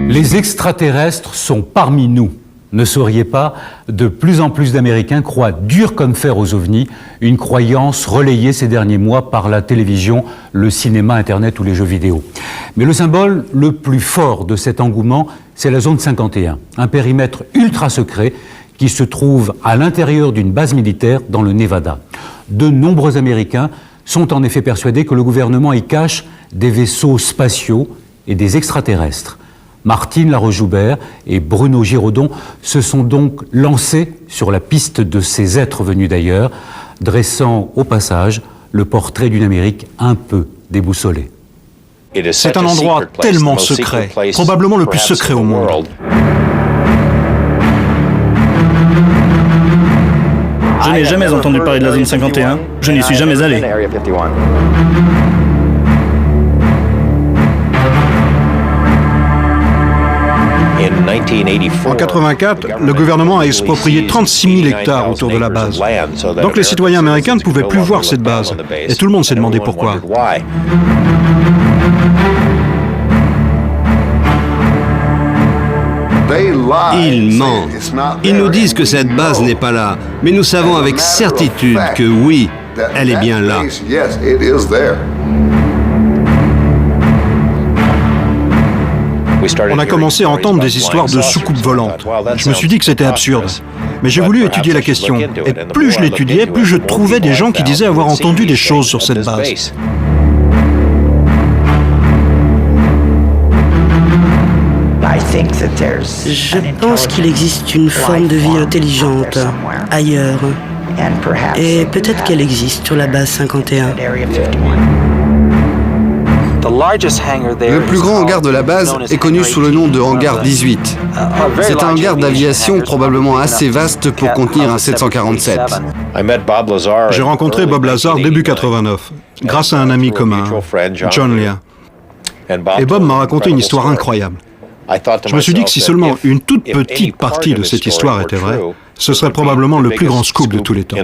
Les extraterrestres sont parmi nous. Ne sauriez pas, de plus en plus d'Américains croient dur comme fer aux ovnis, une croyance relayée ces derniers mois par la télévision, le cinéma, Internet ou les jeux vidéo. Mais le symbole le plus fort de cet engouement, c'est la zone 51, un périmètre ultra secret qui se trouve à l'intérieur d'une base militaire dans le Nevada. De nombreux Américains sont en effet persuadés que le gouvernement y cache des vaisseaux spatiaux et des extraterrestres. Martine Laroche-Joubert et Bruno Giraudon se sont donc lancés sur la piste de ces êtres venus d'ailleurs, dressant au passage le portrait d'une Amérique un peu déboussolée. C'est un endroit tellement secret, probablement le plus secret au monde. Je n'ai jamais entendu parler de la zone 51, je n'y suis jamais allé. En 1984, le gouvernement a exproprié 36 000 hectares autour de la base. Donc les citoyens américains ne pouvaient plus voir cette base. Et tout le monde s'est demandé pourquoi. Ils mentent. Ils nous disent que cette base n'est pas là. Mais nous savons avec certitude que oui, elle est bien là. On a commencé à entendre des histoires de soucoupes volantes. Je me suis dit que c'était absurde. Mais j'ai voulu étudier la question. Et plus je l'étudiais, plus je trouvais des gens qui disaient avoir entendu des choses sur cette base. Je pense qu'il existe une forme de vie intelligente ailleurs. Et peut-être qu'elle existe sur la base 51. Le plus grand hangar de la base est connu sous le nom de hangar 18. C'est un hangar d'aviation probablement assez vaste pour contenir un 747. J'ai rencontré Bob Lazar début 89, grâce à un ami commun, John Lien. Et Bob m'a raconté une histoire incroyable. Je me suis dit que si seulement une toute petite partie de cette histoire était vraie, ce serait probablement le plus grand scoop de tous les temps.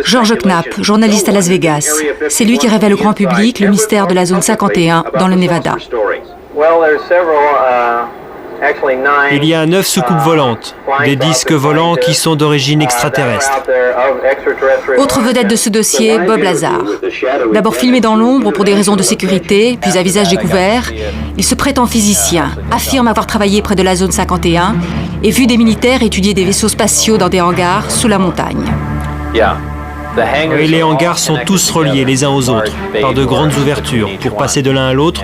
George Knapp, journaliste à Las Vegas. C'est lui qui révèle au grand public le mystère de la zone 51 dans le Nevada. Il y a 9 soucoupes volantes, des disques volants qui sont d'origine extraterrestre. Autre vedette de ce dossier, Bob Lazar. D'abord filmé dans l'ombre pour des raisons de sécurité, puis à visage découvert, il se prétend physicien, affirme avoir travaillé près de la zone 51 et vu des militaires étudier des vaisseaux spatiaux dans des hangars sous la montagne. Et les hangars sont tous reliés les uns aux autres par de grandes ouvertures pour passer de l'un à l'autre.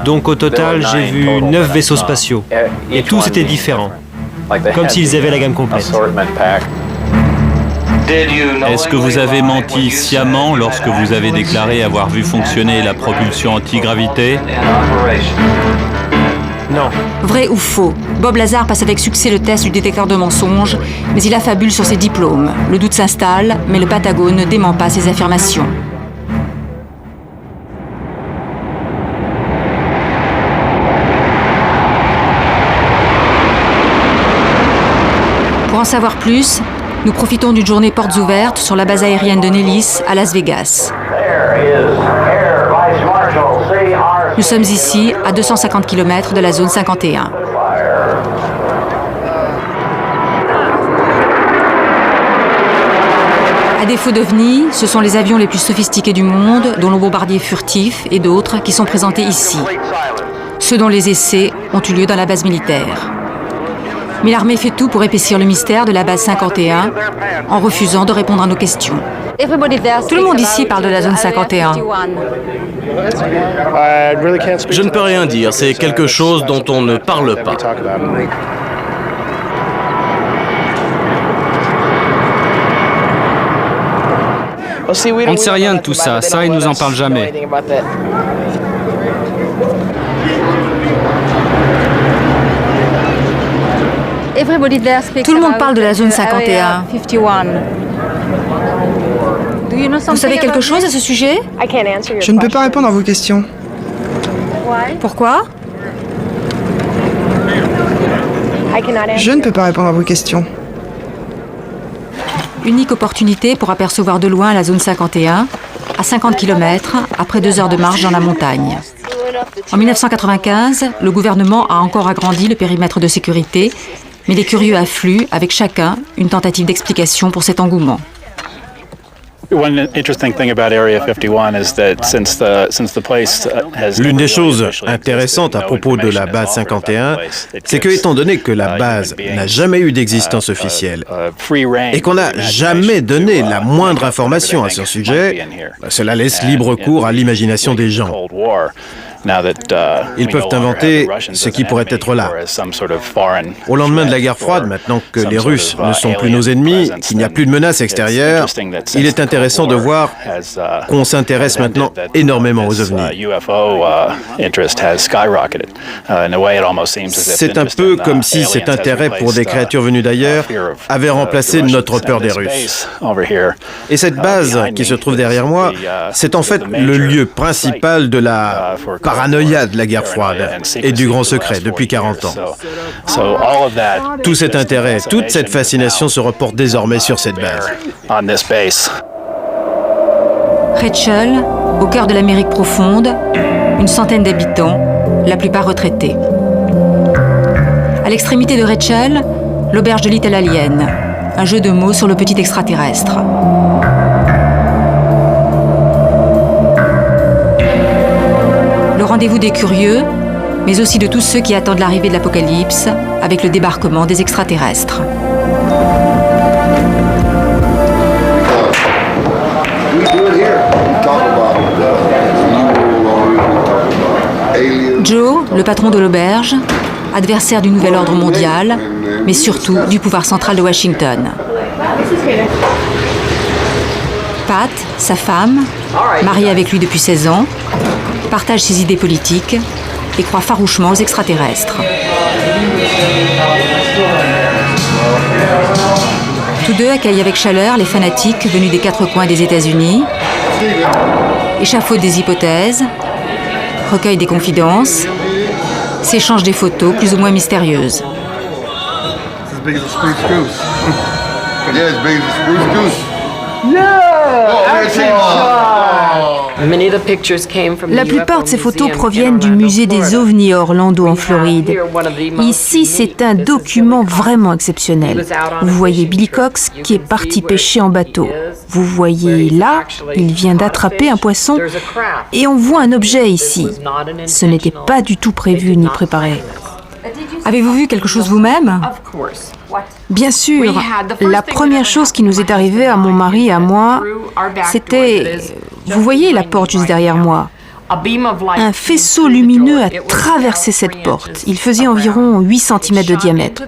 Donc au total, j'ai vu 9 vaisseaux spatiaux. Et tous étaient différents, comme s'ils avaient la gamme complète. Est-ce que vous avez menti sciemment lorsque vous avez déclaré avoir vu fonctionner la propulsion antigravité? Non. Vrai ou faux? Bob Lazar passe avec succès le test du détecteur de mensonges, mais il affabule sur ses diplômes. Le doute s'installe, mais le Pentagone ne dément pas ses affirmations. Pour en savoir plus, nous profitons d'une journée portes ouvertes sur la base aérienne de Nellis à Las Vegas. Nous sommes ici, à 250 km de la zone 51. À défaut d'OVNI, ce sont les avions les plus sophistiqués du monde, dont le bombardier furtif et d'autres, qui sont présentés ici. Ceux dont les essais ont eu lieu dans la base militaire. Mais l'armée fait tout pour épaissir le mystère de la base 51 en refusant de répondre à nos questions. Tout le monde ici parle de la zone 51. Je ne peux rien dire, c'est quelque chose dont on ne parle pas. On ne sait rien de tout ça, ça, ils nous en parlent jamais. Tout le monde parle de la zone 51. Vous savez quelque chose à ce sujet? Je ne peux pas répondre à vos questions. Pourquoi? Je ne peux pas répondre à vos questions. Unique opportunité pour apercevoir de loin la zone 51, à 50 km, après 2 heures de marche dans la montagne. En 1995, le gouvernement a encore agrandi le périmètre de sécurité, mais les curieux affluent avec chacun une tentative d'explication pour cet engouement. L'une des choses intéressantes à propos de la base 51, c'est que, étant donné que la base n'a jamais eu d'existence officielle et qu'on n'a jamais donné la moindre information à ce sujet, cela laisse libre cours à l'imagination des gens. Ils peuvent inventer ce qui pourrait être là. Au lendemain de la guerre froide, maintenant que les Russes ne sont plus nos ennemis, qu'il n'y a plus de menaces extérieures, il est intéressant de voir qu'on s'intéresse maintenant énormément aux ovnis. C'est un peu comme si cet intérêt pour des créatures venues d'ailleurs avait remplacé notre peur des Russes. Et cette base qui se trouve derrière moi, c'est en fait le lieu principal de la paranoïa de la guerre froide et du grand secret depuis 40 ans. Tout cet intérêt, toute cette fascination se reporte désormais sur cette base. Rachel, au cœur de l'Amérique profonde, une centaine d'habitants, la plupart retraités. À l'extrémité de Rachel, l'auberge de Little Alien, un jeu de mots sur le petit extraterrestre. Le rendez-vous des curieux, mais aussi de tous ceux qui attendent l'arrivée de l'apocalypse avec le débarquement des extraterrestres. Joe, le patron de l'auberge, adversaire du nouvel ordre mondial, mais surtout du pouvoir central de Washington. Pat, sa femme, mariée avec lui depuis 16 ans, partage ses idées politiques et croit farouchement aux extraterrestres. Tous deux accueillent avec chaleur les fanatiques venus des quatre coins des États-Unis, échafaudent des hypothèses, recueillent des confidences, s'échangent des photos plus ou moins mystérieuses. La plupart de ces photos proviennent du musée des ovnis à Orlando en Floride. Ici, c'est un document vraiment exceptionnel. Vous voyez Billy Cox qui est parti pêcher en bateau. Vous voyez là, il vient d'attraper un poisson et on voit un objet ici. Ce n'était pas du tout prévu ni préparé. Avez-vous vu quelque chose vous-même ? Bien sûr, la première chose qui nous est arrivée à mon mari et à moi, c'était... Vous voyez la porte juste derrière moi ? Un faisceau lumineux a traversé cette porte. Il faisait environ 8 cm de diamètre.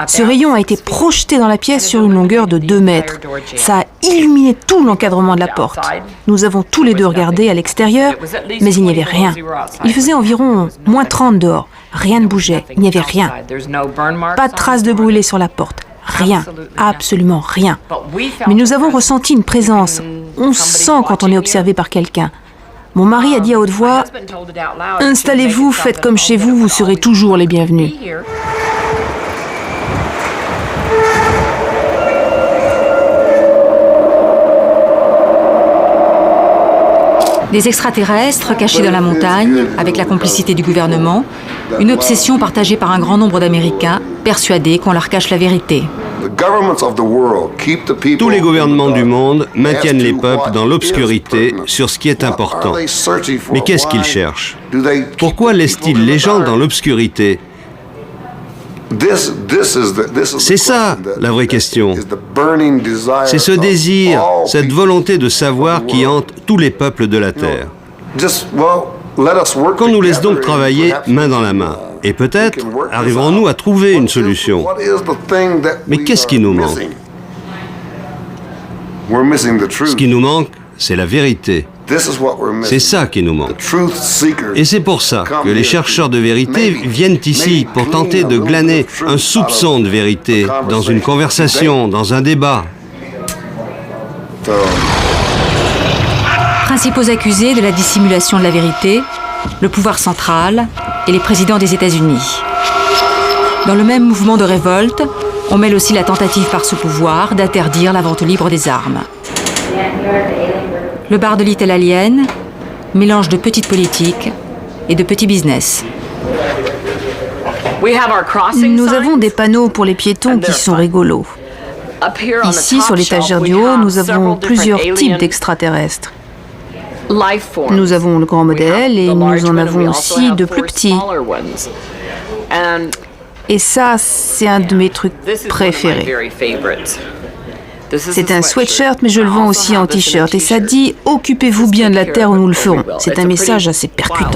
Ce rayon a été projeté dans la pièce sur une longueur de 2 mètres. Ça a illuminé tout l'encadrement de la porte. Nous avons tous les deux regardé à l'extérieur, mais il n'y avait rien. Il faisait environ moins 30 dehors. Rien ne bougeait, il n'y avait rien. Pas de traces de brûlé sur la porte. Rien, absolument rien. Mais nous avons ressenti une présence. On sent quand on est observé par quelqu'un. Mon mari a dit à haute voix, « Installez-vous, faites comme chez vous, vous serez toujours les bienvenus. » Des extraterrestres cachés dans la montagne, avec la complicité du gouvernement, une obsession partagée par un grand nombre d'Américains, persuadés qu'on leur cache la vérité. Tous les gouvernements du monde maintiennent les peuples dans l'obscurité sur ce qui est important. Mais qu'est-ce qu'ils cherchent? Pourquoi laissent-ils les gens dans l'obscurité? C'est ça, la vraie question. C'est ce désir, cette volonté de savoir qui hante tous les peuples de la Terre. Qu'on nous laisse donc travailler main dans la main. Et peut-être arriverons-nous à trouver une solution. Mais qu'est-ce qui nous manque? Ce qui nous manque, c'est la vérité. C'est ça qui nous manque. Et c'est pour ça que les chercheurs de vérité viennent ici pour tenter de glaner un soupçon de vérité dans une conversation, dans un débat. Principaux accusés de la dissimulation de la vérité, le pouvoir central et les présidents des États-Unis. Dans le même mouvement de révolte, on mêle aussi la tentative par ce pouvoir d'interdire la vente libre des armes. Le bar de Little Alien, mélange de petite politique et de petits business. Nous avons des panneaux pour les piétons qui sont rigolos. Ici, sur l'étagère du haut, nous avons plusieurs types d'extraterrestres. Nous avons le grand modèle et nous en avons aussi de plus petits. Et ça, c'est un de mes trucs préférés. C'est un sweatshirt, mais je le vends aussi en t-shirt. Et ça dit « Occupez-vous bien de la Terre ou nous le ferons ». C'est un message assez percutant.